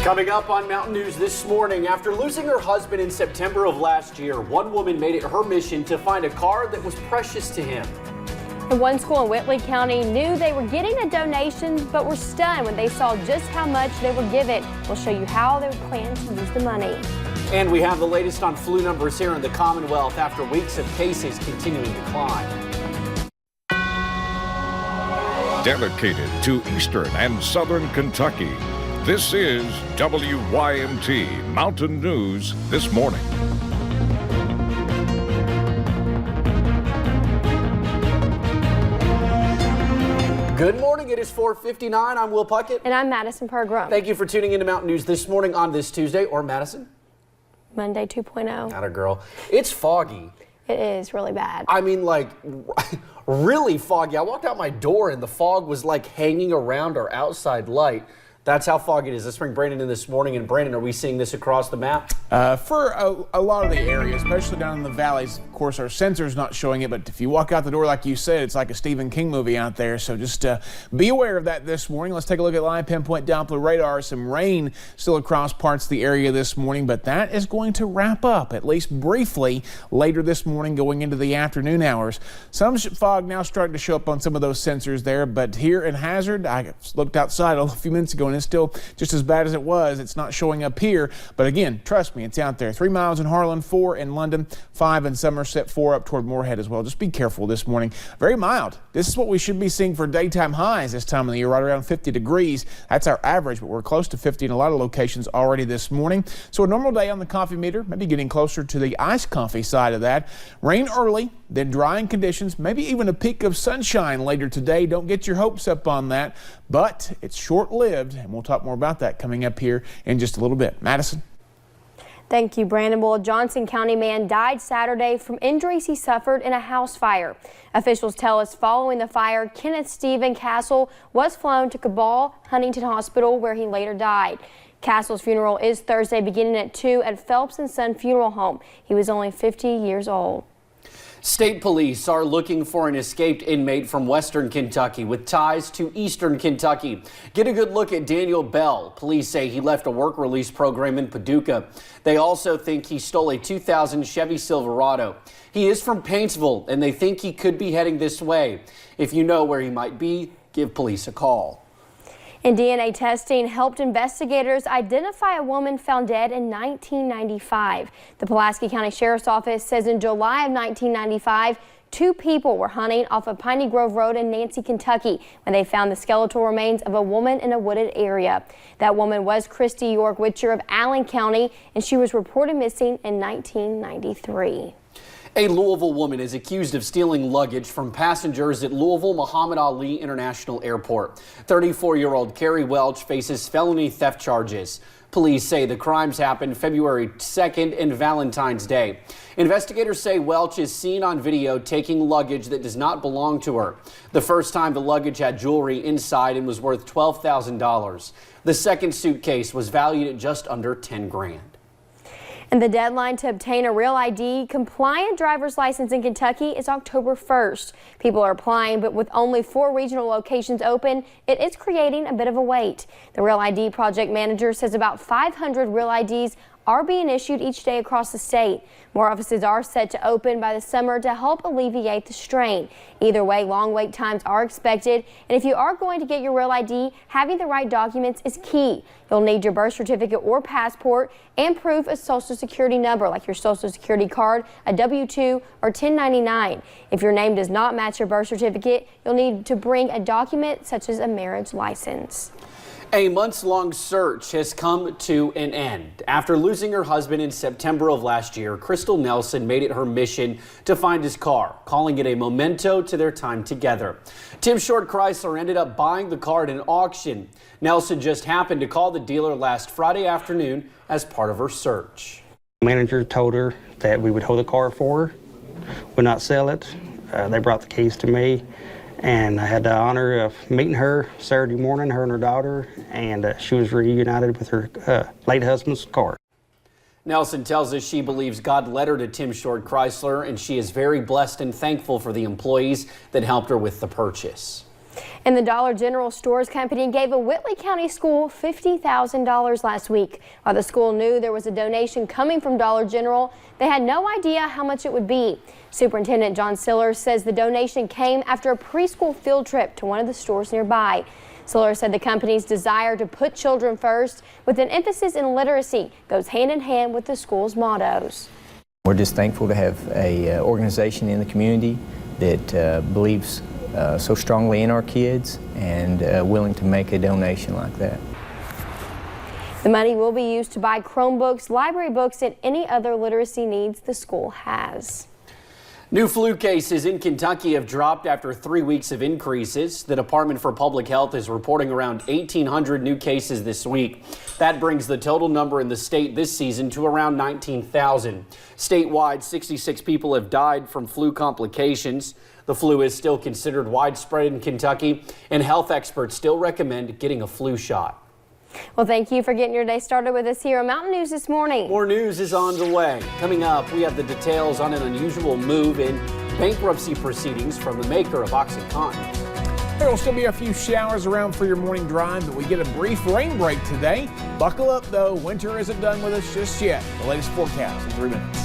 Coming up on Mountain News this morning, after losing her husband in September of last year, one woman made it her mission to find a car that was precious to him. And one school in Whitley County knew they were getting a donation, but were stunned when they saw just how much they were given. We'll show you how they would plan to use the money. And we have the latest on flu numbers here in the Commonwealth after weeks of cases continuing to climb. Dedicated to Eastern and Southern Kentucky, this is WYMT Mountain News This Morning. Good morning. It is 4:59. I'm Will Puckett. And I'm Madison Pergram. Thank you for tuning into Mountain News This Morning on this Tuesday, or Madison. Monday 2.0. Atta girl. It's foggy. It is really bad. I mean, like, really foggy. I walked out my door and the fog was like hanging around our outside light. That's how foggy it is. Let's bring Brandon in this morning. And Brandon, are we seeing this across the map? For a lot of the area, especially down in the valleys, of course, our sensor's not showing it, but if you walk out the door, like you said, it's like a Stephen King movie out there. So just be aware of that this morning. Let's take a look at live pinpoint Doppler radar. Some rain still across parts of the area this morning, but that is going to wrap up, at least briefly, later this morning going into the afternoon hours. Some fog now starting to show up on some of those sensors there, but here in Hazard, I looked outside a few minutes ago, and it's still just as bad as it was. It's not showing up here, but again, trust me, it's out there. 3 miles in Harlan, 4 in London, 5 in Somerset, 4 up toward Moorhead as well. Just be careful this morning. Very mild. This is what we should be seeing for daytime highs this time of the year, right around 50 degrees. That's our average, but we're close to 50 in a lot of locations already this morning. So a normal day on the coffee meter, maybe getting closer to the iced coffee side of that. Rain early, then drying conditions, maybe even a peak of sunshine later today. Don't get your hopes up on that, but it's short-lived, and we'll talk more about that coming up here in just a little bit. Madison. Thank you, Brandon. Well, a Johnson County man died Saturday from injuries he suffered in a house fire. Officials tell us following the fire, Kenneth Stephen Castle was flown to Cabal Huntington Hospital, where he later died. Castle's funeral is Thursday beginning at 2 at Phelps & Son Funeral Home. He was only 50 years old. State police are looking for an escaped inmate from Western Kentucky with ties to Eastern Kentucky. Get a good look at Daniel Bell. Police say he left a work release program in Paducah. They also think he stole a 2000 Chevy Silverado. He is from Paintsville, and they think he could be heading this way. If you know where he might be, give police a call. And DNA testing helped investigators identify a woman found dead in 1995. The Pulaski County Sheriff's Office says in July of 1995, 2 people were hunting off of Piney Grove Road in Nancy, Kentucky, when they found the skeletal remains of a woman in a wooded area. That woman was Christy York Witcher of Allen County, and she was reported missing in 1993. A Louisville woman is accused of stealing luggage from passengers at Louisville Muhammad Ali International Airport. 34-year-old Carrie Welch faces felony theft charges. Police say the crimes happened February 2nd and Valentine's Day. Investigators say Welch is seen on video taking luggage that does not belong to her. The first time the luggage had jewelry inside and was worth $12,000. The second suitcase was valued at just under 10 grand. And the deadline to obtain a real ID compliant driver's license in Kentucky is October 1st. People are applying, but with only 4 regional locations open, it is creating a bit of a wait. The Real ID project manager says about 500 real IDs are being issued each day across the state. More offices are set to open by the summer to help alleviate the strain. Either way, long wait times are expected, and if you are going to get your real ID, having the right documents is key. You'll need your birth certificate or passport and proof of social security number, like your social security card, a W-2, or 1099. If your name does not match your birth certificate, you'll need to bring a document such as a marriage license. A months-long search has come to an end. After losing her husband in September of last year, Crystal Nelson made it her mission to find his car, calling it a memento to their time together. Tim Short Chrysler ended up buying the car at an auction. Nelson just happened to call the dealer last Friday afternoon as part of her search. The manager told her that we would hold the car for her, would not sell it. They brought the keys to me. And I had the honor of meeting her Saturday morning, her and her daughter, and she was reunited with her late husband's car. Nelson tells us she believes God led her to Tim Short Chrysler, and she is very blessed and thankful for the employees that helped her with the purchase. And the Dollar General Stores Company gave a Whitley County school $50,000 last week. While the school knew there was a donation coming from Dollar General, they had no idea how much it would be. Superintendent John Siller says the donation came after a preschool field trip to one of the stores nearby. Siller said the company's desire to put children first with an emphasis in literacy goes hand in hand with the school's mottos. We're just thankful to have an organization in the community that believes so strongly in our kids and willing to make a donation like that. The money will be used to buy Chromebooks, library books, and any other literacy needs the school has. New flu cases in Kentucky have dropped after 3 weeks of increases. The Department for Public Health is reporting around 1,800 new cases this week. That brings the total number in the state this season to around 19,000. Statewide, 66 people have died from flu complications. The flu is still considered widespread in Kentucky, and health experts still recommend getting a flu shot. Well, thank you for getting your day started with us here on Mountain News this morning. More news is on the way. Coming up, we have the details on an unusual move in bankruptcy proceedings from the maker of OxyContin. There will still be a few showers around for your morning drive, but we get a brief rain break today. Buckle up, though. Winter isn't done with us just yet. The latest forecast in 3 minutes.